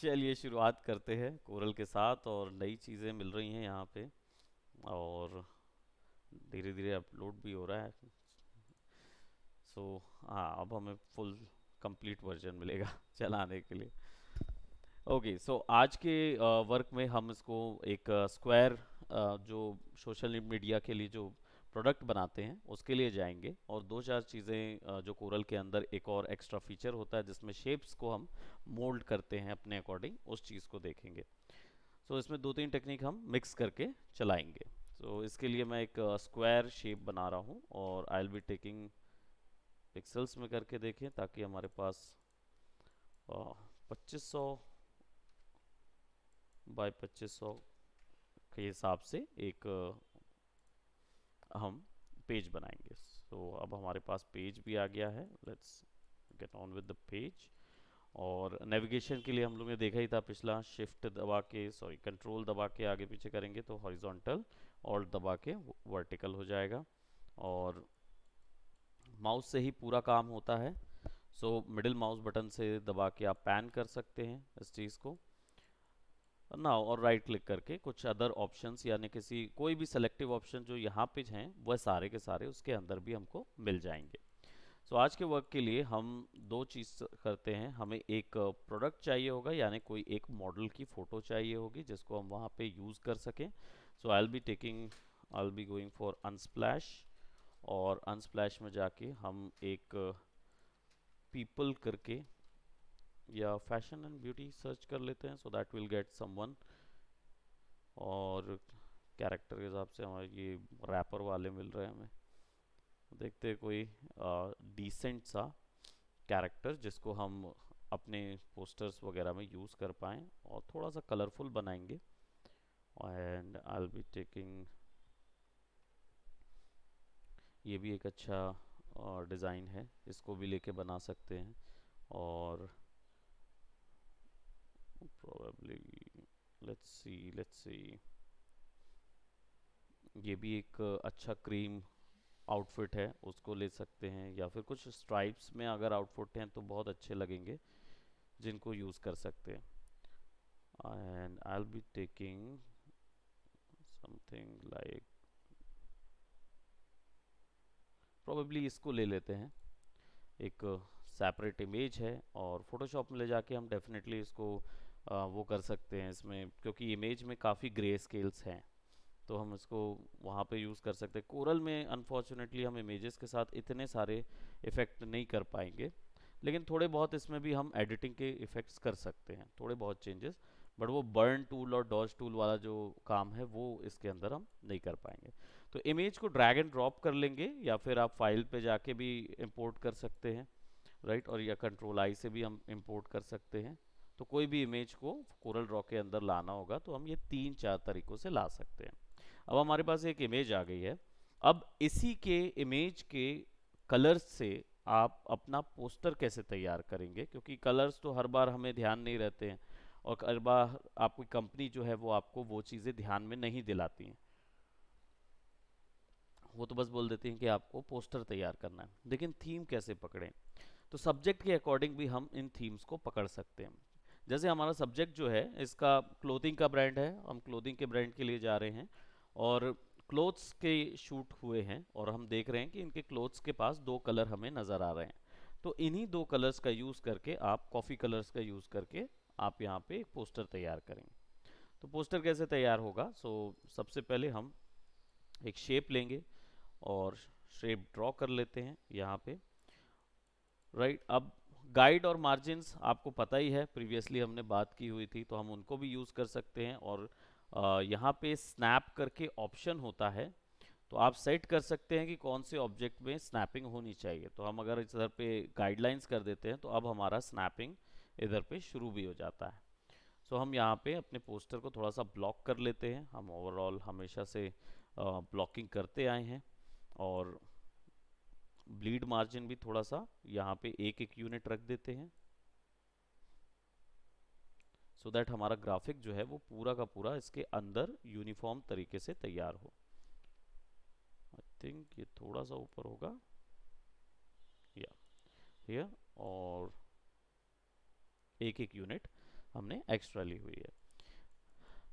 चलिए शुरुआत करते हैं कोरल के साथ। और नई चीज़ें मिल रही हैं यहाँ पे, और धीरे धीरे अपलोड भी हो रहा है। सो हाँ, अब हमें फुल कंप्लीट वर्जन मिलेगा चलाने के लिए। ओके, सो आज के वर्क में हम इसको एक स्क्वायर जो सोशल मीडिया के लिए जो प्रोडक्ट बनाते हैं उसके लिए जाएंगे, और दो चार चीज़ें जो कोरल के अंदर एक और एक्स्ट्रा फीचर होता है जिसमें शेप्स को हम मोल्ड करते हैं अपने अकॉर्डिंग, उस चीज़ को देखेंगे। सो इसमें दो तीन टेक्निक हम मिक्स करके चलाएंगे। सो इसके लिए मैं एक स्क्वायर शेप बना रहा हूँ, और आई विल बी टेकिंग पिक्सल्स में करके देखें ताकि हमारे पास 2500 बाय 2500 के हिसाब से एक हम पेज बनाएंगे। सो अब हमारे पास पेज भी आ गया है। Let's get on with the page. और नेविगेशन के लिए हम लोग ने देखा ही था पिछला, शिफ्ट दबा के, सॉरी कंट्रोल दबा के आगे पीछे करेंगे तो हॉरिजॉन्टल, ऑल्ट दबा के वर्टिकल हो जाएगा। और माउस से ही पूरा काम होता है। सो मिडिल माउस बटन से दबा के आप पैन कर सकते हैं इस चीज़ को ना, और राइट क्लिक करके कुछ अदर ऑप्शंस यानी किसी कोई भी सेलेक्टिव ऑप्शन जो यहाँ पे हैं वह सारे के सारे उसके अंदर भी हमको मिल जाएंगे। सो आज के वर्क के लिए हम दो चीज़ करते हैं। हमें एक प्रोडक्ट चाहिए होगा, यानी कोई एक मॉडल की फ़ोटो चाहिए होगी जिसको हम वहाँ पे यूज़ कर सकें। So I will be going for Unsplash, और अनस्प्लैश में जाके हम एक पीपल करके या फैशन एंड ब्यूटी सर्च कर लेते हैं, so that will get someone. और कैरेक्टर के हिसाब से हमारे ये रैपर वाले मिल रहे हैं हमें। देखते हैं कोई डिसेंट सा कैरेक्टर जिसको हम अपने पोस्टर्स वगैरह में यूज़ कर पाएँ, और थोड़ा सा कलरफुल बनाएंगे। And I will be taking, ये भी एक अच्छा डिज़ाइन है, इसको भी लेके बना सकते हैं। और प्रोबेबली लेट्स सी ये भी एक अच्छा क्रीम आउटफिट है, उसको ले सकते हैं, या फिर कुछ स्ट्राइप्स में अगर आउटफिट हैं तो बहुत अच्छे लगेंगे, जिनको यूज़ कर सकते हैं। And I will be taking something like, probably इसको ले लेते हैं। एक सेपरेट इमेज है, और फोटोशॉप में ले जाके हम डेफिनेटली इसको वो कर सकते हैं इसमें, क्योंकि इमेज में काफ़ी ग्रे स्केल्स हैं तो हम इसको वहाँ पे यूज़ कर सकते हैं। कोरल में अनफॉर्चुनेटली हम इमेजेस के साथ इतने सारे इफ़ेक्ट नहीं कर पाएंगे, लेकिन थोड़े बहुत इसमें भी हम एडिटिंग के इफ़ेक्ट्स कर सकते हैं, थोड़े बहुत चेंजेस। बट वो बर्न टूल और डॉज टूल वाला जो काम है वो इसके अंदर हम नहीं कर पाएंगे। तो इमेज को ड्रैग एंड ड्रॉप कर लेंगे, या फिर आप फाइल पे जाके भी इंपोर्ट कर सकते हैं, राइट। और या कंट्रोल आई से भी हम इंपोर्ट कर सकते हैं। तो कोई भी इमेज को कोरल ड्रॉ के अंदर लाना होगा तो हम ये तीन चार तरीकों से ला सकते हैं। अब हमारे पास एक इमेज आ गई है। अब इसी के इमेज के कलर्स से आप अपना पोस्टर कैसे तैयार करेंगे, क्योंकि कलर्स तो हर बार हमें ध्यान नहीं रहते हैं, और हर बार आपकी कंपनी जो है वो आपको वो चीज़ें ध्यान में नहीं दिलाती हैं। वो तो बस बोल देते हैं कि आपको पोस्टर तैयार करना है, लेकिन थीम कैसे पकड़ें। तो सब्जेक्ट के अकॉर्डिंग भी हम इन थीम्स को पकड़ सकते हैं। जैसे हमारा सब्जेक्ट जो है इसका क्लोथिंग का ब्रांड है, हम क्लोथिंग के ब्रांड के लिए जा रहे हैं, और क्लोथ्स के शूट हुए हैं, और हम देख रहे हैं कि इनके क्लोथ्स के पास दो कलर हमें नज़र आ रहे हैं। तो इन्हीं दो कलर्स का यूज़ करके, आप कॉफ़ी कलर्स का यूज़ करके आप यहाँ पे एक पोस्टर तैयार करेंगे। तो पोस्टर कैसे तैयार होगा? सबसे पहले हम एक शेप लेंगे, और शेप ड्रॉ कर लेते हैं यहाँ पे, राइट। अब गाइड और मार्जिन्स आपको पता ही है, प्रीवियसली हमने बात की हुई थी, तो हम उनको भी यूज़ कर सकते हैं। और यहाँ पे स्नैप करके ऑप्शन होता है, तो आप सेट कर सकते हैं कि कौन से ऑब्जेक्ट में स्नैपिंग होनी चाहिए। तो हम अगर इधर पे गाइडलाइंस कर देते हैं तो अब हमारा स्नैपिंग इधर पे शुरू भी हो जाता है। हम यहाँ पे अपने पोस्टर को थोड़ा सा ब्लॉक कर लेते हैं। हम ओवरऑल हमेशा से ब्लॉकिंग करते आए हैं, और ब्लीड मार्जिन भी थोड़ा सा यहाँ पे एक एक यूनिट रख देते हैं, सो दैट हमारा ग्राफिक जो है वो पूरा का पूरा इसके अंदर यूनिफॉर्म तरीके से तैयार हो। आई थिंक ये थोड़ा सा ऊपर होगा, या हियर, और एक एक यूनिट। हमने एक्स्ट्रा ली हुई है।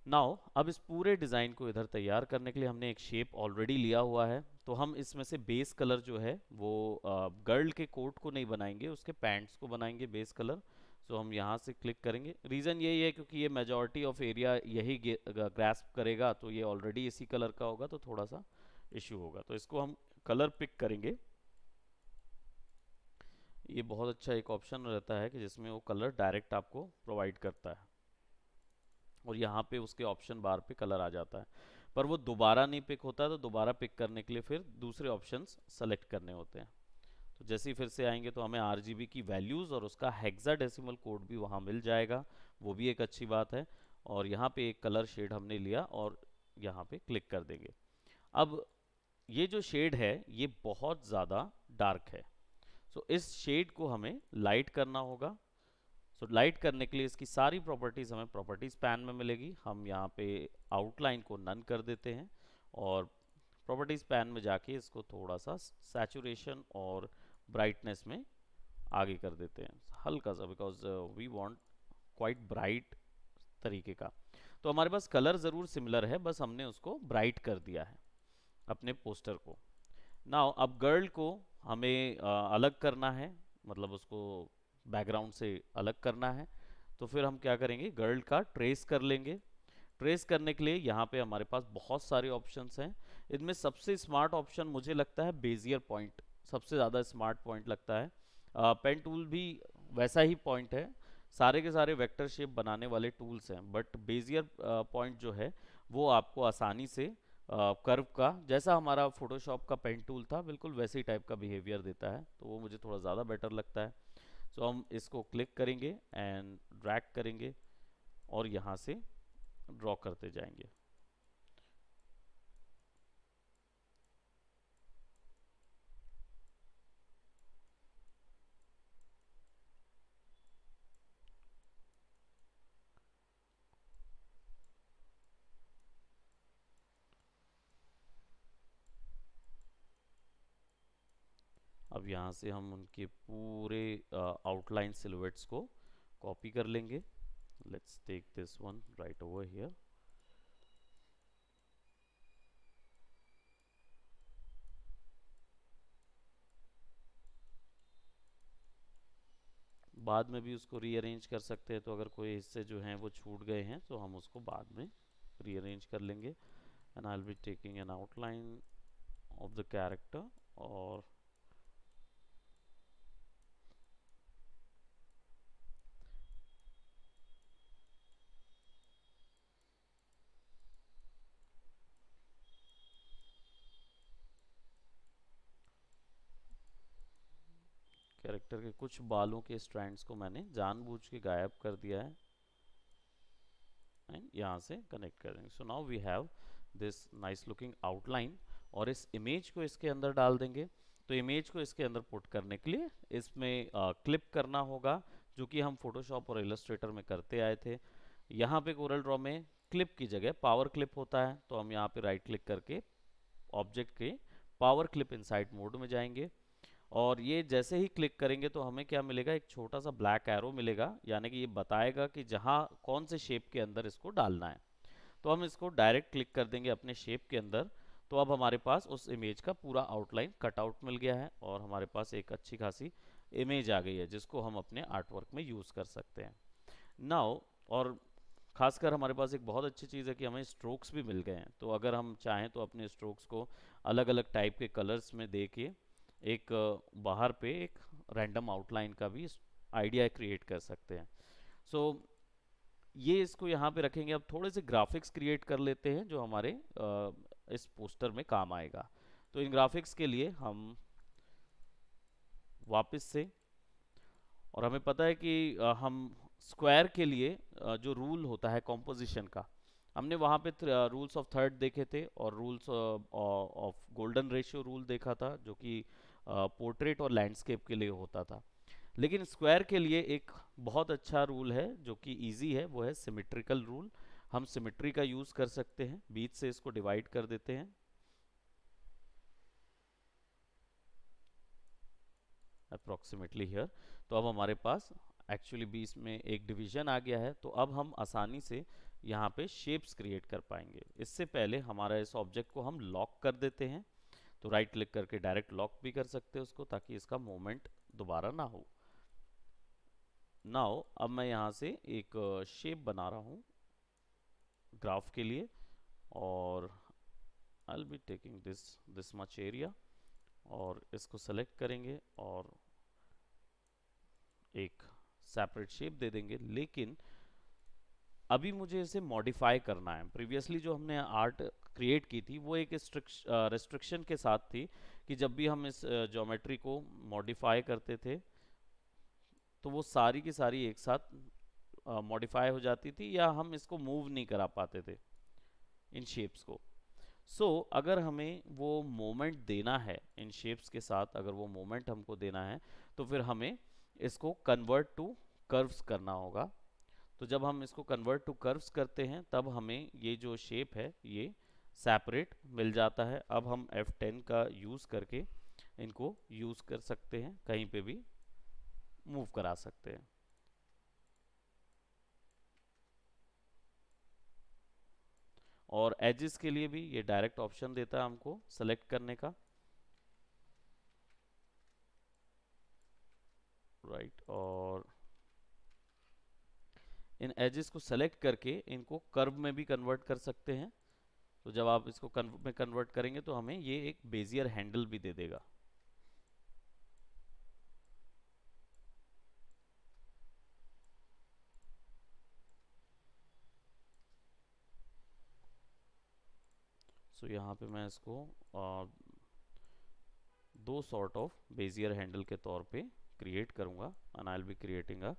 नाउ अब इस पूरे डिज़ाइन को इधर तैयार करने के लिए हमने एक शेप ऑलरेडी लिया हुआ है, तो हम इसमें से बेस कलर जो है वो गर्ल के कोट को नहीं बनाएंगे, उसके पैंट्स को बनाएंगे बेस कलर। सो हम यहाँ से क्लिक करेंगे। रीज़न यही है क्योंकि ये मेजॉरिटी ऑफ एरिया यही ग्रास्प करेगा, तो ये ऑलरेडी इसी कलर का होगा, तो थोड़ा सा इश्यू होगा। तो इसको हम कलर पिक करेंगे। ये बहुत अच्छा एक ऑप्शन रहता है कि जिसमें वो कलर डायरेक्ट आपको प्रोवाइड करता है, और यहाँ पे उसके ऑप्शन बार पे कलर आ जाता है, पर वो दोबारा नहीं पिक होता, तो दोबारा पिक करने के लिए फिर दूसरे ऑप्शंस सेलेक्ट करने होते हैं। तो जैसे ही फिर से आएंगे तो हमें आरजीबी की वैल्यूज़ और उसका हेक्साडेसिमल कोड भी वहाँ मिल जाएगा, वो भी एक अच्छी बात है। और यहाँ पे एक कलर शेड हमने लिया और यहाँ पे क्लिक कर देंगे। अब ये जो शेड है ये बहुत ज़्यादा डार्क है, सो इस शेड को हमें लाइट करना होगा। सो लाइट करने के लिए इसकी सारी प्रॉपर्टीज़ हमें प्रॉपर्टीज़ पैन में मिलेगी। हम यहाँ पे आउटलाइन को नन कर देते हैं और प्रॉपर्टीज़ पैन में जाके इसको थोड़ा सा सैचुरेशन और ब्राइटनेस में आगे कर देते हैं हल्का सा, because we want quite bright तरीके का। तो हमारे पास कलर ज़रूर सिमिलर है, बस हमने उसको ब्राइट कर दिया है अपने पोस्टर को। नाउ अब गर्ल को हमें अलग करना है, मतलब उसको बैकग्राउंड से अलग करना है। तो फिर हम क्या करेंगे, गर्ल का ट्रेस कर लेंगे। ट्रेस करने के लिए यहाँ पे हमारे पास बहुत सारे ऑप्शंस हैं। इनमें सबसे स्मार्ट ऑप्शन मुझे लगता है बेजियर पॉइंट, सबसे ज़्यादा स्मार्ट पॉइंट लगता है। पेन टूल भी वैसा ही पॉइंट है, सारे के सारे वेक्टर शेप बनाने वाले टूल्स हैं, बट बेजियर पॉइंट जो है वो आपको आसानी से कर्व का, जैसा हमारा फोटोशॉप का पेन टूल था बिल्कुल वैसे ही टाइप का बिहेवियर देता है, तो वो मुझे थोड़ा ज़्यादा बेटर लगता है। सो हम इसको क्लिक करेंगे एंड ड्रैग करेंगे और यहाँ से ड्रॉ करते जाएंगे। अब यहाँ से हम उनके पूरे आउटलाइन सिलुएट्स को कॉपी कर लेंगे। Let's take this one right over here. बाद में भी उसको रीअरेंज कर सकते हैं, तो अगर कोई हिस्से जो हैं वो छूट गए हैं तो हम उसको बाद में रीअरेंज कर लेंगे। And I will be taking an outline of the character, और कैरेक्टर के कुछ बालों के स्ट्रैंड्स को मैंने जानबूझ के गायब कर दिया है एंड यहाँ से कनेक्ट कर देंगे। So now we have this nice looking outline, और इस इमेज को इसके अंदर डाल देंगे। तो इमेज को इसके अंदर पुट करने के लिए इसमें क्लिप करना होगा, जो कि हम फोटोशॉप और इलस्ट्रेटर में करते आए थे। यहाँ पे कोरल ड्रॉ में क्लिप की जगह पावर क्लिप होता है, तो हम यहाँ पे राइट क्लिक करके ऑब्जेक्ट के पावर क्लिप इनसाइड मोड में जाएंगे, और ये जैसे ही क्लिक करेंगे तो हमें क्या मिलेगा, एक छोटा सा ब्लैक एरो मिलेगा, यानी कि ये बताएगा कि जहाँ कौन से शेप के अंदर इसको डालना है। तो हम इसको डायरेक्ट क्लिक कर देंगे अपने शेप के अंदर। तो अब हमारे पास उस इमेज का पूरा आउटलाइन कटआउट मिल गया है, और हमारे पास एक अच्छी खासी इमेज आ गई है जिसको हम अपने आर्ट वर्क में यूज़ कर सकते हैं नाउ। और खासकर हमारे पास एक बहुत अच्छी चीज़ है कि हमें स्ट्रोक्स भी मिल गए हैं, तो अगर हम चाहें तो अपने स्ट्रोक्स को अलग अलग टाइप के कलर्स में दे के एक बाहर पे एक रैंडम आउटलाइन का भी आइडिया क्रिएट कर सकते हैं। सो ये इसको यहाँ पे रखेंगे। अब थोड़े से ग्राफिक्स क्रिएट कर लेते हैं जो हमारे इस पोस्टर में काम आएगा। तो इन ग्राफिक्स के लिए हम वापस से, और हमें पता है कि हम स्क्वायर के लिए जो रूल होता है कॉम्पोजिशन का, हमने वहाँ पे रूल्स ऑफ थर्ड देखे थे और rules of golden ratio rule देखा था, जो कि पोर्ट्रेट और लैंडस्केप के लिए होता था। लेकिन स्क्वायर के लिए एक बहुत अच्छा रूल है जो कि इजी है, वो है सिमेट्रिकल रूल। हम सिमेट्री का यूज़ कर सकते हैं, बीच से इसको डिवाइड कर देते हैं अप्रोक्सीमेटली हियर। तो अब हमारे पास एक्चुअली बीच में एक डिवीजन आ गया है, तो अब हम आसानी से यहाँ पे शेप्स क्रिएट कर पाएंगे। इससे पहले हमारा इस ऑब्जेक्ट को हम लॉक कर देते हैं, तो राइट क्लिक करके डायरेक्ट लॉक भी कर सकते हैं उसको, ताकि इसका मूवमेंट दोबारा ना हो। नाउ अब मैं यहाँ से एक शेप बना रहा हूँ ग्राफ के लिए, और I'll be taking this much area, और इसको सेलेक्ट करेंगे और एक सेपरेट शेप दे देंगे। लेकिन अभी मुझे इसे मॉडिफाई करना है। प्रीवियसली जो हमने आर्ट क्रिएट की थी वो एक रेस्ट्रिक्शन के साथ थी कि जब भी हम इस ज्योमेट्री को मॉडिफाई करते थे तो वो सारी की सारी एक साथ मॉडिफाई हो जाती थी, या हम इसको मूव नहीं करा पाते थे इन शेप्स को। अगर हमें वो मोमेंट देना है इन शेप्स के साथ, अगर वो मोमेंट हमको देना है, तो फिर हमें इसको कन्वर्ट टू कर्व्स करना होगा। तो जब हम इसको कन्वर्ट टू कर्व्स करते हैं तब हमें ये जो शेप है ये सेपरेट मिल जाता है। अब हम F10 का यूज़ करके इनको यूज़ कर सकते हैं, कहीं पे भी मूव करा सकते हैं। और एजेस के लिए भी ये डायरेक्ट ऑप्शन देता है हमको सेलेक्ट करने का, राइट। और इन एजेस को सेलेक्ट करके इनको कर्व में भी कन्वर्ट कर सकते हैं। तो जब आप इसको कर्व में कन्वर्ट करेंगे तो हमें ये एक बेजियर हैंडल भी दे देगा। यहाँ पे मैं इसको दो सॉर्ट ऑफ बेजियर हैंडल के तौर पे क्रिएट करूंगा, and I will be creating a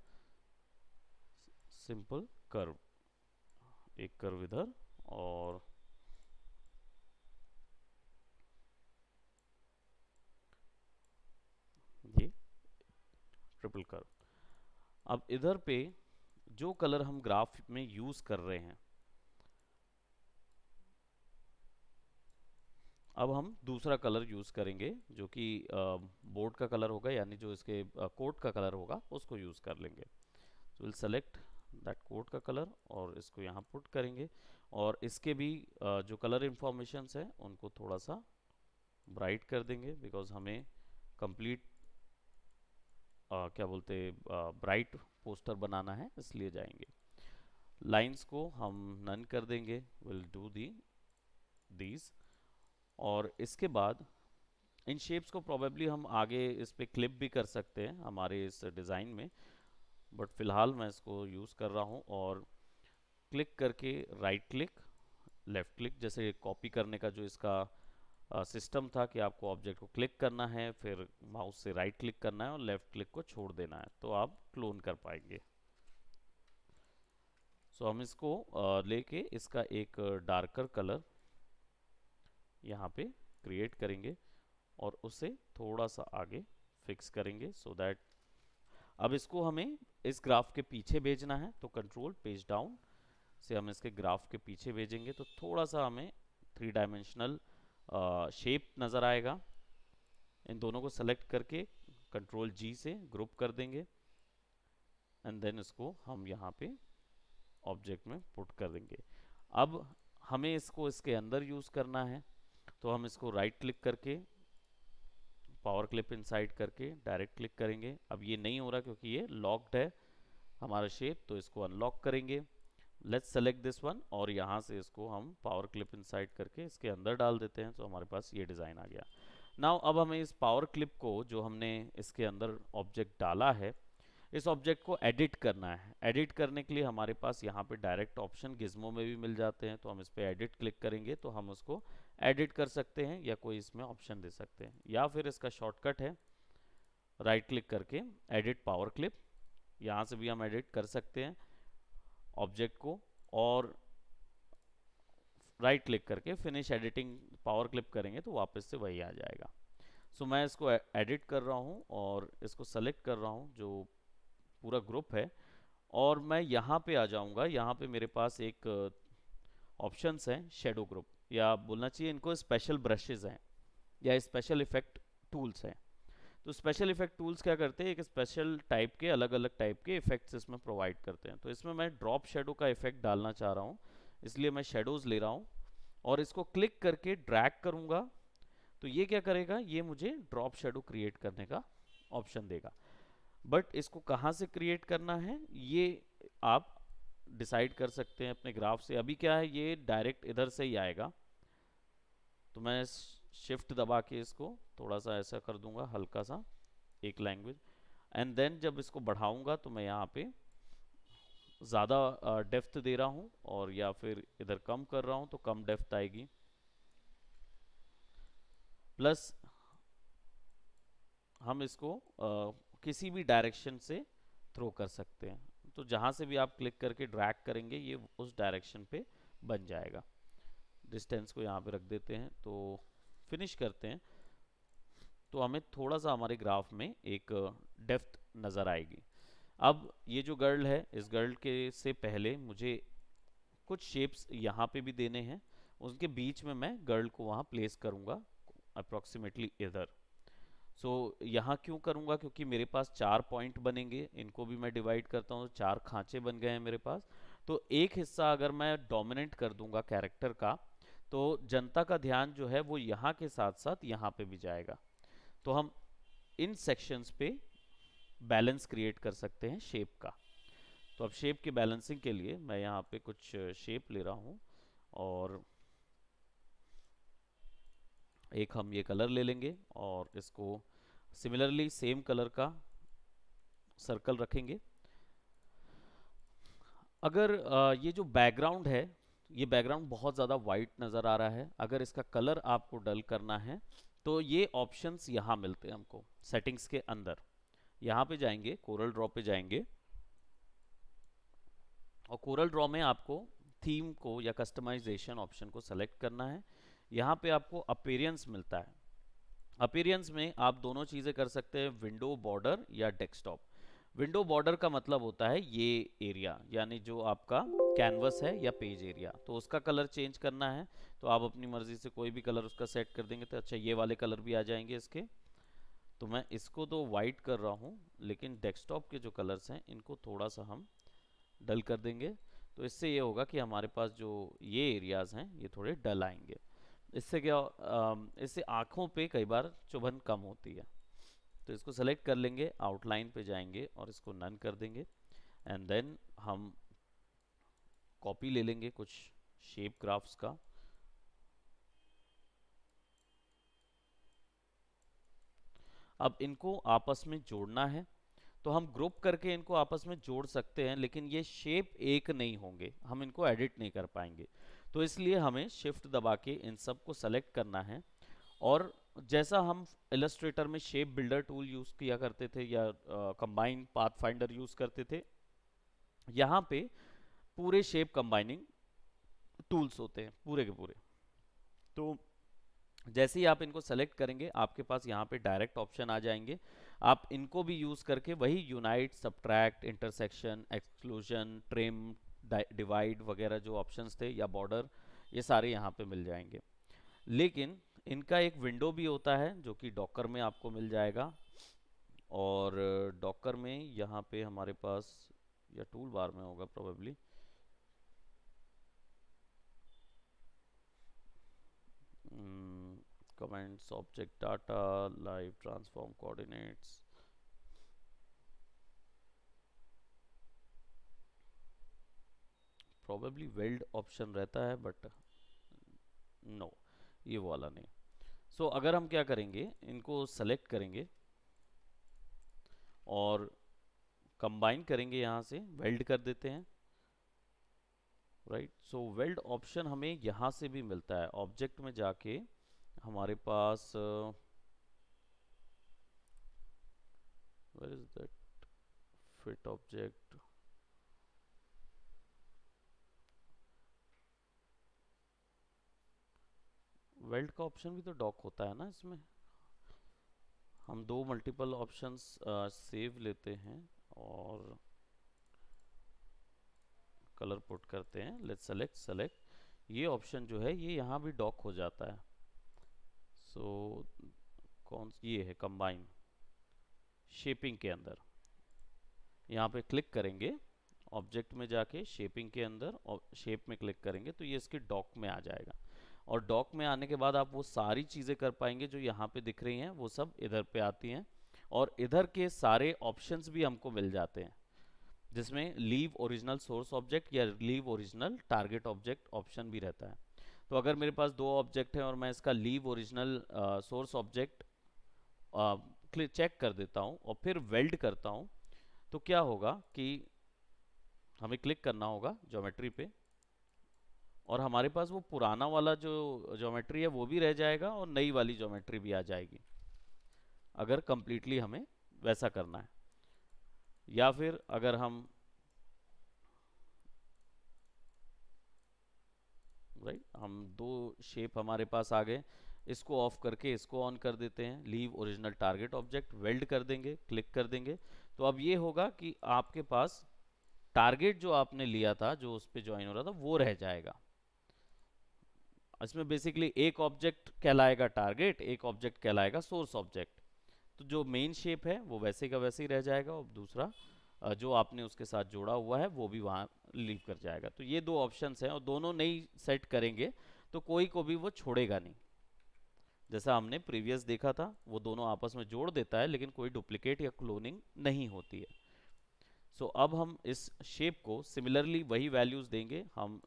simple curve. एक कर्व इधर और ये ट्रिपल कर्व। अब इधर पे जो कलर हम ग्राफ में यूज कर रहे हैं, अब हम दूसरा कलर यूज करेंगे जो कि बोर्ड का कलर होगा, यानी जो इसके कोट का कलर होगा उसको यूज कर लेंगे। तो विल सेलेक्ट दैट कोट का कलर और इसको यहाँ पुट करेंगे, और इसके भी जो कलर इंफॉर्मेशंस है उनको थोड़ा सा ब्राइट कर देंगे, बिकॉज हमें कंप्लीट क्या बोलते ब्राइट पोस्टर बनाना है, इसलिए जाएंगे। लाइंस को हम नन कर देंगे, विल डू दीज। और इसके बाद इन शेप्स को प्रोबेबली हम आगे इस पे क्लिप भी कर सकते हैं हमारे इस डिज़ाइन में, बट फिलहाल मैं इसको यूज़ कर रहा हूँ। और क्लिक करके राइट क्लिक लेफ़्ट क्लिक, जैसे कॉपी करने का जो इसका सिस्टम था कि आपको ऑब्जेक्ट को क्लिक करना है, फिर माउस से राइट क्लिक करना है और लेफ़्ट क्लिक को छोड़ देना है, तो आप क्लोन कर पाएंगे। हम इसको लेके इसका एक डार्कर कलर यहाँ पे क्रिएट करेंगे और उसे थोड़ा सा आगे फिक्स करेंगे, सो दैट अब इसको हमें इस ग्राफ के पीछे भेजना है। तो कंट्रोल पेज डाउन से हम इसके ग्राफ के पीछे भेजेंगे, तो थोड़ा सा हमें 3 डायमेंशनल शेप नज़र आएगा। इन दोनों को सेलेक्ट करके कंट्रोल G से ग्रुप कर देंगे, एंड देन इसको हम यहाँ पे ऑब्जेक्ट में पुट कर देंगे। अब हमें इसको इसके अंदर यूज़ करना है, तो हम इसको राइट क्लिक करके पावर क्लिप इनसाइड करके डायरेक्ट क्लिक करेंगे। अब ये नहीं हो रहा क्योंकि ये लॉक्ड है हमारा शेप, तो इसको अनलॉक करेंगे। लेट्स सेलेक्ट दिस वन और यहाँ से इसको हम पावर क्लिप इनसाइड करके इसके अंदर डाल देते हैं, तो हमारे पास ये डिज़ाइन आ गया। नाउ अब हमें इस पावर क्लिप को जो हमने इसके अंदर ऑब्जेक्ट डाला है, इस ऑब्जेक्ट को एडिट करना है। एडिट करने के लिए हमारे पास यहाँ पे डायरेक्ट ऑप्शन गिज्मो में भी मिल जाते हैं, तो हम इस पर एडिट क्लिक करेंगे तो हम उसको एडिट कर सकते हैं, या कोई इसमें ऑप्शन दे सकते हैं, या फिर इसका शॉर्टकट है राइट क्लिक करके एडिट पावर क्लिप। यहाँ से भी हम एडिट कर सकते हैं ऑब्जेक्ट को, और राइट क्लिक करके फिनिश एडिटिंग पावर क्लिप करेंगे तो वापस से वही आ जाएगा। मैं इसको एडिट कर रहा हूँ और इसको सेलेक्ट कर रहा हूँ जो पूरा ग्रुप है, और मैं यहाँ पे आ जाऊँगा। यहाँ पे मेरे पास एक ऑप्शंस हैं शेडो ग्रुप, या बोलना चाहिए इनको स्पेशल ब्रशेज हैं या स्पेशल इफेक्ट टूल्स हैं। तो स्पेशल इफेक्ट टूल्स क्या करते हैं, एक स्पेशल टाइप के अलग अलग टाइप के इफेक्ट्स इसमें प्रोवाइड करते हैं। तो इसमें मैं ड्रॉप शेडो का इफेक्ट डालना चाह रहा हूँ, इसलिए मैं शेडोज ले रहा हूँ और इसको क्लिक करके ड्रैग करूँगा। तो ये क्या करेगा, ये मुझे ड्रॉप शेडो क्रिएट करने का ऑप्शन देगा। बट इसको कहाँ से क्रिएट करना है ये आप डिसाइड कर सकते हैं अपने ग्राफ से। अभी क्या है, ये डायरेक्ट इधर से ही आएगा, तो मैं शिफ्ट दबा के इसको थोड़ा सा ऐसा कर दूंगा, हल्का सा एक लैंग्वेज, एंड देन जब इसको बढ़ाऊंगा तो मैं यहाँ पे ज़्यादा डेप्थ दे रहा हूँ, और या फिर इधर कम कर रहा हूँ तो कम डेप्थ आएगी। प्लस हम इसको किसी भी डायरेक्शन से थ्रो कर सकते हैं, तो जहाँ से भी आप क्लिक करके ड्रैग करेंगे ये उस डायरेक्शन पे बन जाएगा। डिस्टेंस को यहाँ पे रख देते हैं, तो फिनिश करते हैं, तो हमें थोड़ा सा हमारे ग्राफ में एक डेप्थ नज़र आएगी। अब ये जो गर्ल है, इस गर्ल के से पहले मुझे कुछ शेप्स यहाँ पे भी देने हैं, उसके बीच में मैं गर्ल को वहाँ प्लेस करूँगा अप्रॉक्सीमेटली इधर। सो यहाँ क्यों करूँगा, क्योंकि मेरे पास 4 पॉइंट बनेंगे, इनको भी मैं डिवाइड करता हूँ, 4 खांचे बन गए हैं मेरे पास। तो एक हिस्सा अगर मैं डोमिनेंट कर दूंगा कैरेक्टर का, तो जनता का ध्यान जो है वो यहाँ के साथ साथ यहाँ पे भी जाएगा। तो हम इन सेक्शंस पे बैलेंस क्रिएट कर सकते हैं शेप का। तो अब शेप की बैलेंसिंग के लिए मैं यहाँ पे कुछ शेप ले रहा हूँ, और एक हम ये कलर ले लेंगे और इसको सिमिलरली सेम कलर का सर्कल रखेंगे। अगर ये जो बैकग्राउंड है, ये बैकग्राउंड बहुत ज़्यादा वाइट नज़र आ रहा है, अगर इसका कलर आपको डल करना है तो ये ऑप्शंस यहाँ मिलते हैं हमको सेटिंग्स के अंदर। यहाँ पे जाएंगे, कोरल ड्रॉ पे जाएंगे, और कोरल ड्रॉ में आपको थीम को या कस्टमाइजेशन ऑप्शन को सेलेक्ट करना है। यहाँ पे आपको अपीयरेंस मिलता है, अपीयरेंस में आप दोनों चीज़ें कर सकते हैं, विंडो बॉर्डर या डेस्कटॉप। विंडो बॉर्डर का मतलब होता है ये एरिया, यानी जो आपका कैनवस है या पेज एरिया, तो उसका कलर चेंज करना है तो आप अपनी मर्जी से कोई भी कलर उसका सेट कर देंगे। तो अच्छा, ये वाले कलर भी आ जाएंगे इसके, तो मैं इसको तो वाइट कर रहा हूँ, लेकिन डेस्कटॉप के जो कलर्स हैं इनको थोड़ा सा हम डल कर देंगे। तो इससे ये होगा कि हमारे पास जो ये एरियाज़ हैं ये थोड़े डल आएंगे। इससे क्या, इससे आँखों पे कई बार चुभन कम होती है। तो इसको सेलेक्ट कर लेंगे, आउटलाइन पे जाएंगे और इसको नन कर देंगे, एंड देन हम कॉपी ले लेंगे कुछ शेप ग्राफ्स का। अब इनको आपस में जोड़ना है, तो हम ग्रुप करके इनको आपस में जोड़ सकते हैं, लेकिन ये शेप एक नहीं होंगे, हम इनको एडिट नहीं कर पाएंगे। तो इसलिए हमें शिफ्ट दबा के इन सब को सेलेक्ट करना है, और जैसा हम इलस्ट्रेटर में शेप बिल्डर टूल यूज़ किया करते थे या कंबाइन पाथ फाइंडर यूज़ करते थे, यहाँ पे पूरे शेप कंबाइनिंग टूल्स होते हैं पूरे के पूरे। तो जैसे ही आप इनको सेलेक्ट करेंगे आपके पास यहाँ पे डायरेक्ट ऑप्शन आ जाएंगे, आप इनको भी यूज़ करके वही unite, subtract, intersection, exclusion, trim, divide वगैरह जो ऑप्शंस थे, या बॉर्डर, ये सारे यहाँ पे मिल जाएंगे। लेकिन इनका एक विंडो भी होता है जो कि डॉकर में आपको मिल जाएगा, और डॉकर में यहाँ पे हमारे पास, या टूल बार में होगा probably, comments, object data, live transform coordinates, probably weld option रहता है, बट नो, ये वाला नहीं। सो अगर हम क्या करेंगे, इनको सेलेक्ट करेंगे और कंबाइन करेंगे, यहाँ से वेल्ड कर देते हैं, राइट। सो वेल्ड ऑप्शन हमें यहाँ से भी मिलता है, ऑब्जेक्ट में जाके हमारे पास where is that fit object, weld का ऑप्शन भी तो डॉक होता है ना इसमें। हम दो मल्टीपल ऑप्शंस सेव लेते हैं और कलर पुट करते हैं, लेट्स सेलेक्ट सेलेक्ट, ये ऑप्शन जो है ये यहाँ भी डॉक हो जाता है। सो कौन ये है कंबाइन, शेपिंग के अंदर, यहाँ पे क्लिक करेंगे, ऑब्जेक्ट में जाके शेपिंग के अंदर और शेप में क्लिक करेंगे तो ये इसके डॉक में आ जाएगा। और डॉक में आने के बाद आप वो सारी चीज़ें कर पाएंगे जो यहाँ पे दिख रही हैं, वो सब इधर पे आती हैं। और इधर के सारे ऑप्शंस भी हमको मिल जाते हैं, जिसमें लीव ओरिजिनल सोर्स ऑब्जेक्ट या leave original target object option भी रहता है। तो अगर मेरे पास दो ऑब्जेक्ट हैं और मैं इसका leaf original source object check कर देता हूँ और फिर वेल्ड करता हूँ, तो क्या होगा कि हमें क्लिक करना होगा ज्योमेट्री पे और हमारे पास वो पुराना वाला जो ज्योमेट्री है वो भी रह जाएगा और नई वाली ज्योमेट्री भी आ जाएगी, अगर कंप्लीटली हमें वैसा करना है। या फिर अगर हम हम दो शेप हमारे पास आ गए, इसको ऑफ करके इसको ऑन कर देते हैं, leave original target object, weld कर देंगे, क्लिक कर देंगे। तो अब ये होगा कि आपके पास टारगेट जो आपने लिया था, जो उस पर ज्वाइन हो रहा था, वो रह जाएगा। इसमें बेसिकली एक ऑब्जेक्ट कहलाएगा टारगेट, एक ऑब्जेक्ट कहलाएगा सोर्स ऑब्जेक्ट। तो जो मेन शेप है वो वैसे का वैसे ही रह जाएगा और दूसरा जो आपने उसके साथ जोड़ा हुआ है वो भी वहाँ लीव कर जाएगा। तो ये दो ऑप्शंस हैं और दोनों नहीं सेट करेंगे तो कोई को भी वो छोड़ेगा नहीं। जैसा हमने प्रीवियस देखा था, वो दोनों आपस में जोड़ देता है लेकिन कोई डुप्लीकेट या क्लोनिंग नहीं होती है। अब हम इस शेप को सिमिलरली वही वैल्यूज देंगे। हम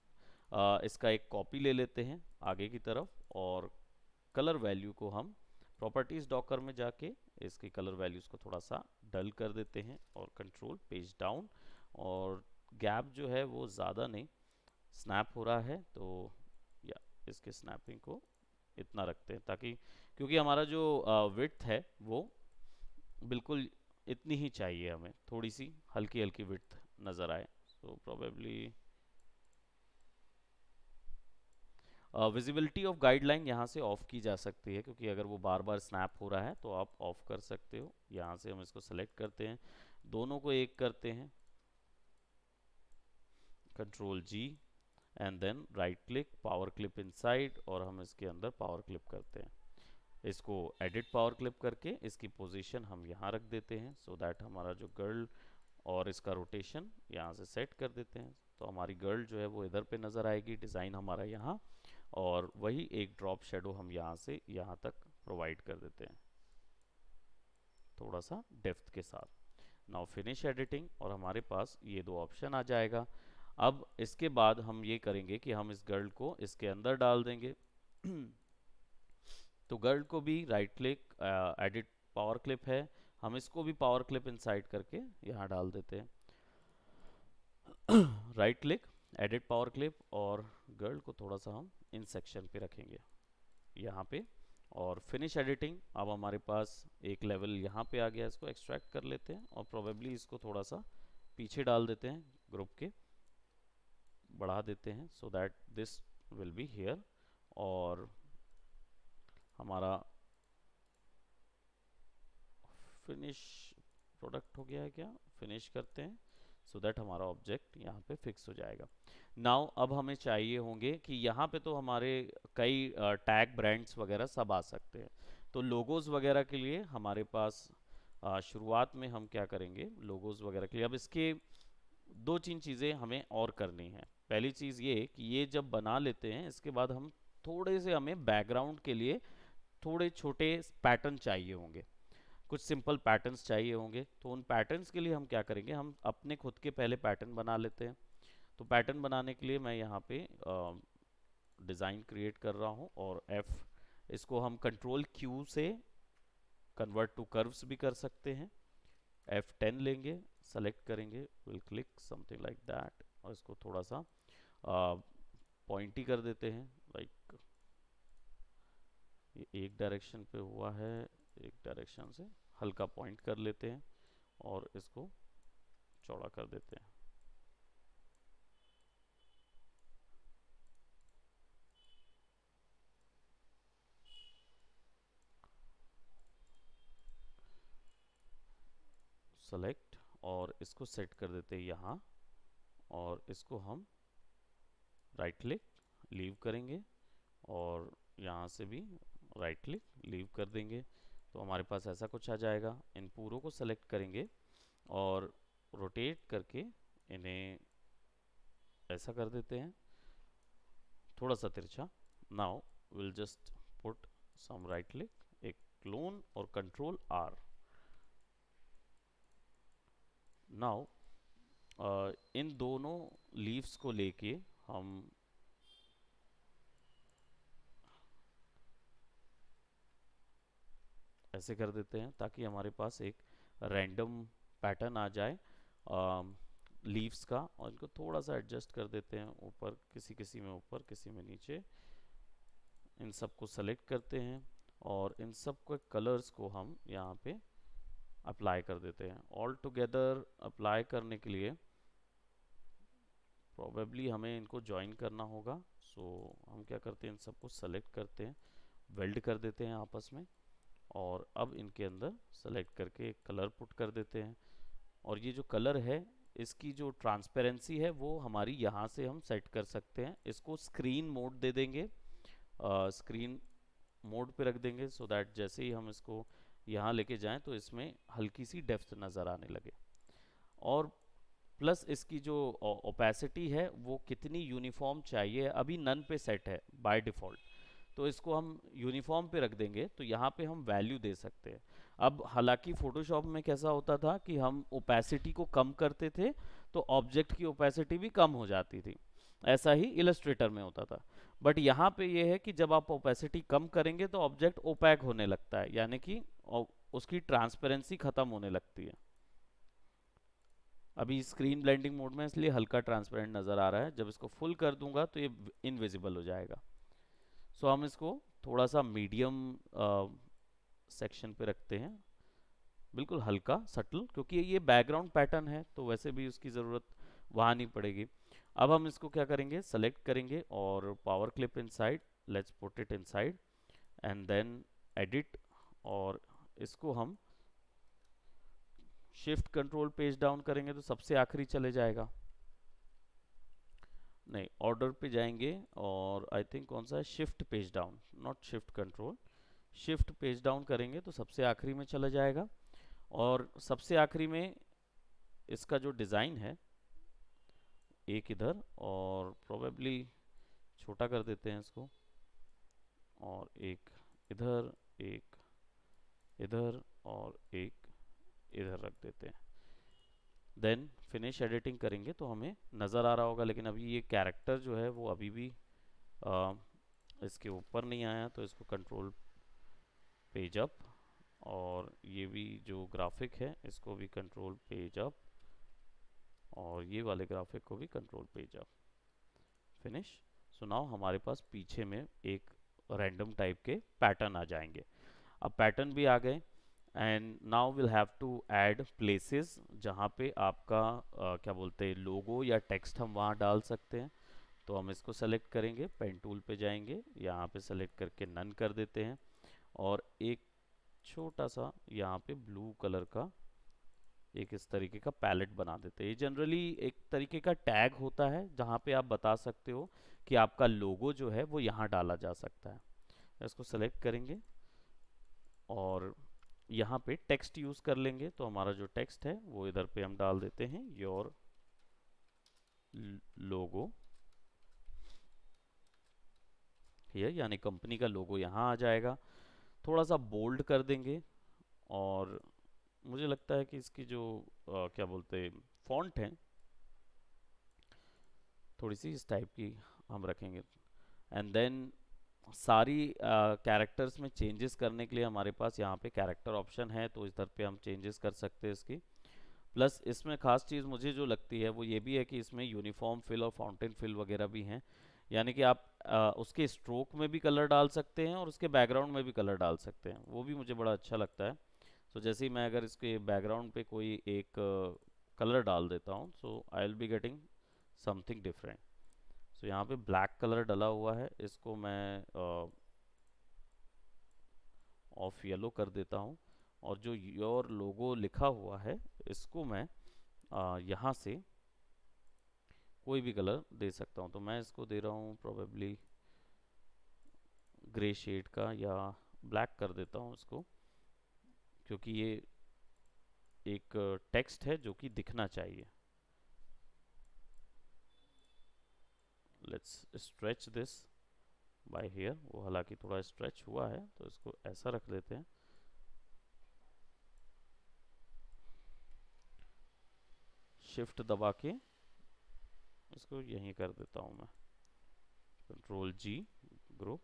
इसका एक कॉपी ले लेते हैं आगे की तरफ और कलर वैल्यू को हम प्रॉपर्टीज डॉकर में जाके इसकी कलर वैल्यूज को थोड़ा सा डल कर देते हैं और कंट्रोल पेज डाउन, और गैप जो है वो ज़्यादा नहीं स्नैप हो रहा है तो या इसके स्नैपिंग को इतना रखते हैं, ताकि क्योंकि हमारा जो विड्थ है वो बिल्कुल इतनी ही चाहिए, हमें थोड़ी सी हल्की हल्की विड्थ नज़र आए। So probably visibility of guideline यहाँ से ऑफ की जा सकती है, क्योंकि अगर वो बार बार स्नैप हो रहा है तो आप ऑफ कर सकते हो। यहाँ से हम इसको सेलेक्ट करते हैं, दोनों को एक करते हैं, control G and then right click, power clip inside, और हम इसके अंदर पावर क्लिप करते हैं। इसको एडिट पावर क्लिप करके इसकी पोजीशन हम यहाँ रख देते हैं, सो दैट हमारा जो गर्ल और इसका रोटेशन यहाँ से सेट कर देते हैं। तो हमारी गर्ल जो है वो इधर पे नज़र आएगी, डिज़ाइन हमारा यहाँ, और वही एक ड्रॉप शेडो हम यहाँ से यहाँ तक प्रोवाइड कर देते हैं थोड़ा सा डेप्थ के साथ। नाउ फिनिश एडिटिंग और हमारे पास ये दो ऑप्शन आ जाएगा। अब इसके बाद हम ये करेंगे कि हम इस गर्ल को इसके अंदर डाल देंगे। तो गर्ल को भी right click, edit power clip है, हम इसको भी पावर क्लिप इनसाइड करके यहाँ डाल देते हैं। Right click, edit power clip, और गर्ल को थोड़ा सा हम इन सेक्शन पे रखेंगे यहाँ पे, और फिनिश एडिटिंग। अब हमारे पास एक लेवल यहाँ पे आ गया, इसको एक्सट्रैक्ट कर लेते हैं और प्रोबेबली इसको थोड़ा सा पीछे डाल देते हैं, ग्रुप के बढ़ा देते हैं, so that this will be here. और हमारा फिनिश प्रोडक्ट हो गया है क्या, फिनिश करते हैं सो दैट हमारा ऑब्जेक्ट यहाँ पे फिक्स हो जाएगा। नाउ अब हमें चाहिए होंगे कि यहाँ पे तो हमारे कई टैग ब्रांड्स वगैरह सब आ सकते हैं। तो लोगोज वगैरह के लिए हमारे पास शुरुआत में हम क्या करेंगे, लोगोज वगैरह के लिए अब इसके दो तीन चीज़ें हमें और करनी है। पहली चीज़ ये कि ये जब बना लेते हैं इसके बाद हम थोड़े से, हमें बैकग्राउंड के लिए थोड़े छोटे पैटर्न चाहिए होंगे, कुछ सिंपल पैटर्न्स चाहिए होंगे। तो उन पैटर्न्स के लिए हम क्या करेंगे, हम अपने खुद के पहले पैटर्न बना लेते हैं। तो पैटर्न बनाने के लिए मैं यहाँ पे डिज़ाइन क्रिएट कर रहा हूँ और F, इसको हम कंट्रोल Q से कन्वर्ट टू कर्व्स भी कर सकते हैं। F10 लेंगे, सेलेक्ट करेंगे, will click something like that, और इसको थोड़ा सा पॉइंटी कर देते हैं, लाइक ये एक डायरेक्शन पे हुआ है, एक डायरेक्शन से हल्का पॉइंट कर लेते हैं और इसको चौड़ा कर देते हैं। सेलेक्ट और इसको सेट कर देते हैं यहाँ, और इसको हम राइट क्लिक लीव करेंगे और यहाँ से भी राइट क्लिक लीव कर देंगे। तो हमारे पास ऐसा कुछ आ जाएगा। इन पूरों को सेलेक्ट करेंगे और रोटेट करके इन्हें ऐसा कर देते हैं, थोड़ा सा तिरछा। Now will just put some right click, एक क्लोन और कंट्रोल आर। नाउ इन दोनों लीव्स को लेके हम ऐसे कर देते हैं ताकि हमारे पास एक रैंडम पैटर्न आ जाए लीव्स का, और इनको थोड़ा सा एडजस्ट कर देते हैं, ऊपर किसी किसी में ऊपर किसी में नीचे। इन सब को सेलेक्ट करते हैं और इन सब के कलर्स को हम यहाँ पे अप्लाई कर देते हैं। ऑल टुगेदर अप्लाई करने के लिए प्रोबेबली हमें इनको ज्वाइन करना होगा। सो हम क्या करते हैं, इन सबको सेलेक्ट करते हैं, वेल्ड कर देते हैं आपस में, और अब इनके अंदर सेलेक्ट करके एक कलर पुट कर देते हैं। और ये जो कलर है इसकी जो ट्रांसपेरेंसी है वो हमारी यहाँ से हम सेट कर सकते हैं। इसको स्क्रीन मोड दे देंगे, स्क्रीन मोड पे रख देंगे, सो दैट जैसे ही हम इसको यहाँ लेके जाएं तो इसमें हल्की सी डेप्थ नज़र आने लगे। और प्लस इसकी जो ओपेसिटी है वो कितनी यूनिफॉर्म चाहिए, अभी नन पे सेट है बाय डिफ़ॉल्ट, तो इसको हम यूनिफॉर्म पे रख देंगे, तो यहाँ पे हम वैल्यू दे सकते हैं। अब हालांकि फोटोशॉप में कैसा होता था कि हम ओपेसिटी को कम करते थे तो ऑब्जेक्ट की ओपेसिटी भी कम हो जाती थी, ऐसा ही इलस्ट्रेटर में होता था। बट यहाँ पे ये है कि जब आप ओपेसिटी कम करेंगे तो ऑब्जेक्ट ओपैक होने लगता है, यानी कि उसकी ट्रांसपेरेंसी खत्म होने लगती है। अभी स्क्रीन ब्लेंडिंग मोड में इसलिए हल्का ट्रांसपेरेंट नज़र आ रहा है, जब इसको फुल कर दूंगा तो ये इनविजिबल हो जाएगा। सो हम इसको थोड़ा सा मीडियम सेक्शन पे रखते हैं, बिल्कुल हल्का सटल, क्योंकि ये बैकग्राउंड पैटर्न है तो वैसे भी उसकी ज़रूरत वहाँ नहीं पड़ेगी। अब हम इसको क्या करेंगे, सेलेक्ट करेंगे और power clip inside, let's put it inside and then edit, और इसको हम शिफ्ट कंट्रोल पेज डाउन करेंगे तो सबसे आखिरी चले जाएगा, नहीं ऑर्डर पे जाएंगे और आई थिंक कौन सा है, shift page down, not shift control, shift page down करेंगे तो सबसे आखिरी में चला जाएगा। और सबसे आखिरी में इसका जो डिज़ाइन है, एक इधर और प्रोबेबली छोटा कर देते हैं इसको, और एक इधर, एक इधर और एक इधर रख देते हैं। देन फिनिश एडिटिंग करेंगे तो हमें नज़र आ रहा होगा, लेकिन अभी ये कैरेक्टर जो है वो अभी भी आ, इसके ऊपर नहीं आया, तो इसको कंट्रोल पेज अप, और ये भी जो ग्राफिक है इसको भी कंट्रोल पेज अप, और ये वाले ग्राफिक को भी control page up, finish. So now हमारे पास पीछे में एक रैंडम टाइप के पैटर्न आ जाएंगे। अब पैटर्न भी आ गए and now will have to add places जहाँ पे आपका क्या बोलते हैं लोगो या टेक्स्ट हम वहाँ डाल सकते हैं। तो हम इसको सेलेक्ट करेंगे, पेन टूल पे जाएंगे, यहाँ पे सेलेक्ट करके नन कर देते हैं, और एक छोटा सा यहाँ पे ब्लू कलर का एक इस तरीके का पैलेट बना देते हैं। ये जनरली एक तरीके का टैग होता है जहाँ पे आप बता सकते हो कि आपका लोगो जो है वो यहाँ डाला जा सकता है। इसको सेलेक्ट करेंगे और यहाँ पे टेक्स्ट यूज़ कर लेंगे, तो हमारा जो टेक्स्ट है वो इधर पे हम डाल देते हैं, योर लोगो हियर, यानी कंपनी का लोगो यहाँ आ जाएगा। थोड़ा सा बोल्ड कर देंगे, और मुझे लगता है कि इसकी जो क्या बोलते हैं फॉन्ट है थोड़ी सी इस टाइप की हम रखेंगे। एंड देन सारी कैरेक्टर्स में चेंजेस करने के लिए हमारे पास यहाँ पे कैरेक्टर ऑप्शन है, तो इधर पे हम चेंजेस कर सकते हैं इसकी। प्लस इसमें खास चीज़ मुझे जो लगती है वो ये भी है कि इसमें यूनिफॉर्म फिल और फाउंटेन फिल वगैरह भी हैं, यानी कि आप उसके स्ट्रोक में भी कलर डाल सकते हैं और उसके बैकग्राउंड में भी कलर डाल सकते हैं, वो भी मुझे बड़ा अच्छा लगता है। सो जैसे ही मैं अगर इसके बैकग्राउंड पे कोई एक कलर डाल देता हूँ, so I will be getting something different. So यहाँ पे ब्लैक कलर डला हुआ है, इसको मैं ऑफ येलो कर देता हूँ, और जो योर लोगो लिखा हुआ है इसको मैं यहाँ से कोई भी कलर दे सकता हूँ। तो मैं इसको दे रहा हूँ प्रोबेबली ग्रे शेड का, या ब्लैक कर देता हूँ इसको, क्योंकि ये एक टेक्स्ट है जो कि दिखना चाहिए। Let's stretch this by here, वो हालांकि थोड़ा स्ट्रेच हुआ है तो इसको ऐसा रख देते हैं। शिफ्ट दबा के इसको यहीं कर देता हूँ मैं, कंट्रोल जी, ग्रुप।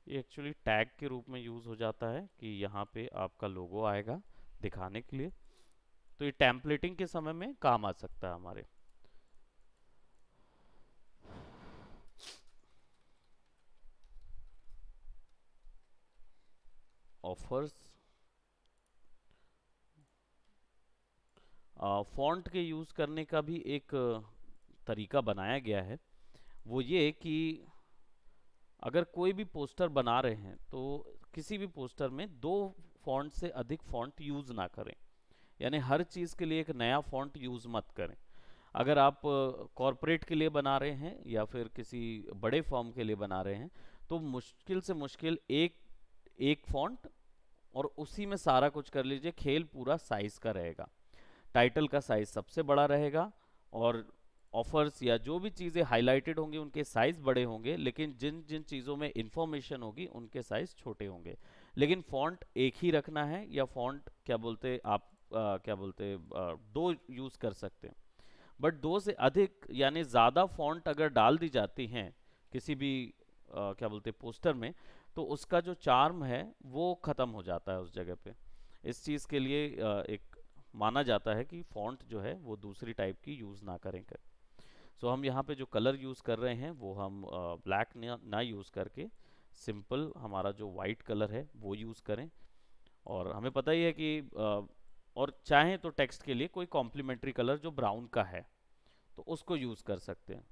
ये एक्चुअली टैग के रूप में यूज़ हो जाता है कि यहाँ पे आपका लोगो आएगा दिखाने के लिए, तो ये टेम्पलेटिंग के समय में काम आ सकता है हमारे। ऑफर्स, फॉन्ट के यूज़ करने का भी एक तरीका बनाया गया है। वो ये कि अगर कोई भी पोस्टर बना रहे हैं तो किसी भी पोस्टर में दो फॉन्ट से अधिक फॉन्ट यूज़ ना करें, यानी हर चीज़ के लिए एक नया फॉन्ट यूज़ मत करें। अगर आप कॉरपोरेट के लिए बना रहे हैं या फिर किसी बड़े फॉर्म के लिए बना रहे हैं तो मुश्किल से मुश्किल एक एक फॉन्ट और उसी में सारा कुछ कर लीजिए। खेल पूरा साइज का रहेगा, टाइटल का साइज सबसे बड़ा रहेगा और ऑफर्स या जो भी चीज़ें हाईलाइटेड होंगी उनके साइज बड़े होंगे, लेकिन जिन जिन चीज़ों में इंफॉर्मेशन होगी उनके साइज छोटे होंगे। लेकिन फॉन्ट एक ही रखना है, या फॉन्ट क्या बोलते आप क्या बोलते दो यूज़ कर सकते हैं। बट दो से अधिक यानी ज़्यादा फॉन्ट अगर डाल दी जाती हैं किसी भी क्या बोलते पोस्टर में, तो उसका जो चार्म है वो ख़त्म हो जाता है उस जगह पे। इस चीज़ के लिए एक माना जाता है कि फॉन्ट जो है वो दूसरी टाइप की यूज़ ना करें कर। सो हम यहाँ पे जो कलर यूज़ कर रहे हैं वो हम ब्लैक ना यूज़ करके सिंपल हमारा जो वाइट कलर है वो यूज़ करें। और हमें पता ही है कि और चाहें तो टेक्स्ट के लिए कोई कॉम्प्लीमेंट्री कलर जो ब्राउन का है तो उसको यूज़ कर सकते हैं।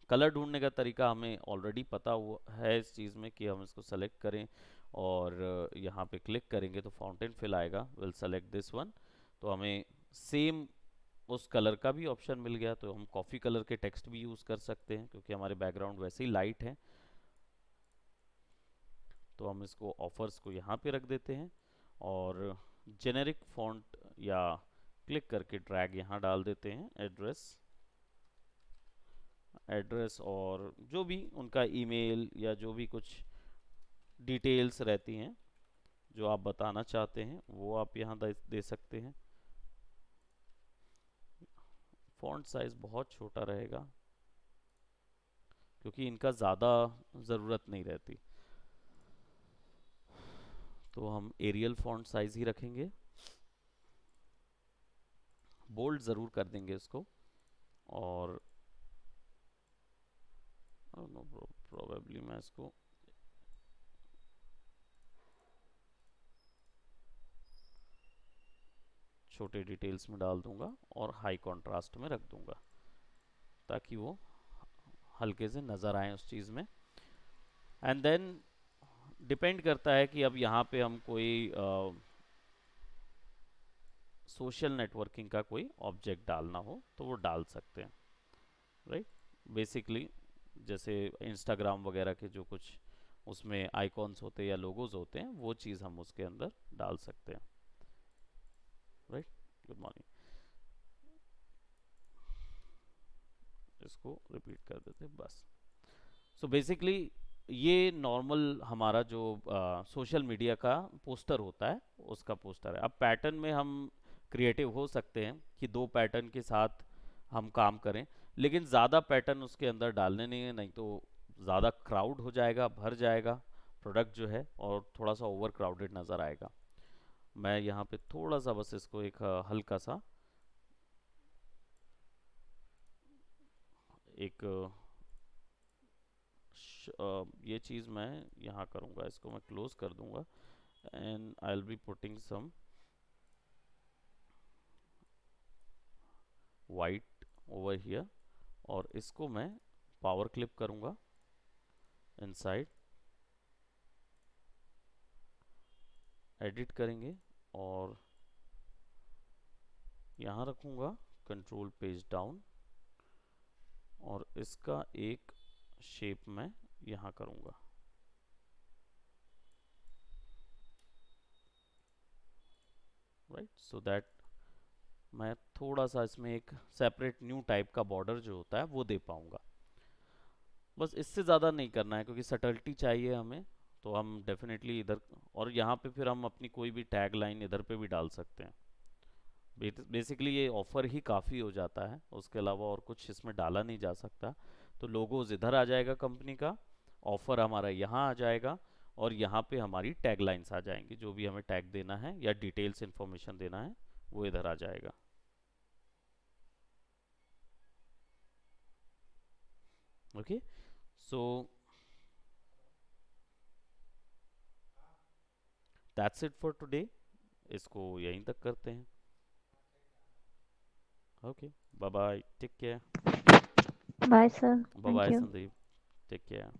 कलर ढूंढने का तरीका हमें ऑलरेडी पता हुआ है इस चीज़ में कि हम इसको सेलेक्ट करें और यहाँ पे क्लिक करेंगे तो फाउंटेन फिल आएगा। विल सेलेक्ट दिस वन, तो हमें सेम उस कलर का भी ऑप्शन मिल गया। तो हम कॉफ़ी कलर के टेक्स्ट भी यूज़ कर सकते हैं क्योंकि हमारे बैकग्राउंड वैसे ही लाइट है। तो हम इसको ऑफर्स को यहाँ पे रख देते हैं और जेनेरिक फॉन्ट या क्लिक करके ड्रैग यहाँ डाल देते हैं एड्रेस, एड्रेस और जो भी उनका ईमेल या जो भी कुछ डिटेल्स रहती हैं जो आप बताना चाहते हैं वो आप यहाँ दे सकते हैं। फॉन्ट साइज बहुत छोटा रहेगा क्योंकि इनका ज़्यादा ज़रूरत नहीं रहती, तो हम एरियल फॉन्ट साइज ही रखेंगे। बोल्ड ज़रूर कर देंगे इसको और नो प्रोबेबली मैं इसको छोटे डिटेल्स में डाल दूंगा और हाई कंट्रास्ट में रख दूंगा ताकि वो हल्के से नज़र आए उस चीज़ में। एंड देन डिपेंड करता है कि अब यहाँ पे हम कोई सोशल नेटवर्किंग का कोई ऑब्जेक्ट डालना हो तो वो डाल सकते हैं, राइट। बेसिकली जैसे इंस्टाग्राम वगैरह के जो कुछ उसमें आइकॉन्स होते हैं या लोगोज होते हैं वो चीज़ हम उसके अंदर डाल सकते हैं, राइट। गुड मॉर्निंग, इसको रिपीट कर देते हैं बस। सो बेसिकली ये नॉर्मल हमारा जो सोशल मीडिया का पोस्टर होता है उसका पोस्टर है। अब पैटर्न में हम क्रिएटिव हो सकते हैं कि दो पैटर्न के साथ हम काम करें, लेकिन ज़्यादा पैटर्न उसके अंदर डालने नहीं है, नहीं तो ज़्यादा क्राउड हो जाएगा, भर जाएगा प्रोडक्ट जो है और थोड़ा सा ओवर क्राउडेड नज़र आएगा। मैं यहाँ पे थोड़ा सा बस इसको एक हल्का सा एक ये चीज़ मैं यहाँ करूँगा, इसको मैं क्लोज कर दूँगा and I will be putting some white over here और इसको मैं पावर क्लिप करूँगा इनसाइड, एडिट करेंगे और यहाँ रखूँगा कंट्रोल पेज डाउन और इसका एक शेप मैं यहाँ करूँगा। राइट, सो दैट मैं थोड़ा सा इसमें एक सेपरेट न्यू टाइप का बॉर्डर जो होता है वो दे पाऊंगा। बस इससे ज़्यादा नहीं करना है क्योंकि सटलिटी चाहिए हमें। तो हम डेफिनेटली इधर, और यहाँ पे फिर हम अपनी कोई भी टैग लाइन इधर पे भी डाल सकते हैं। बेसिकली ये ऑफ़र ही काफ़ी हो जाता है, उसके अलावा और कुछ इसमें डाला नहीं जा सकता। तो लोगोज इधर आ जाएगा कंपनी का, ऑफ़र हमारा यहाँ आ जाएगा, और यहाँ पे हमारी टैग लाइन्स आ जाएंगी, जो भी हमें टैग देना है या डिटेल्स इन्फॉर्मेशन देना है वो इधर आ जाएगा। Okay, so that's it for today. इसको यहीं तक करते हैं। Okay, bye bye, take care. Bye, sir. Bye Thank bye you. Sandeep, take care.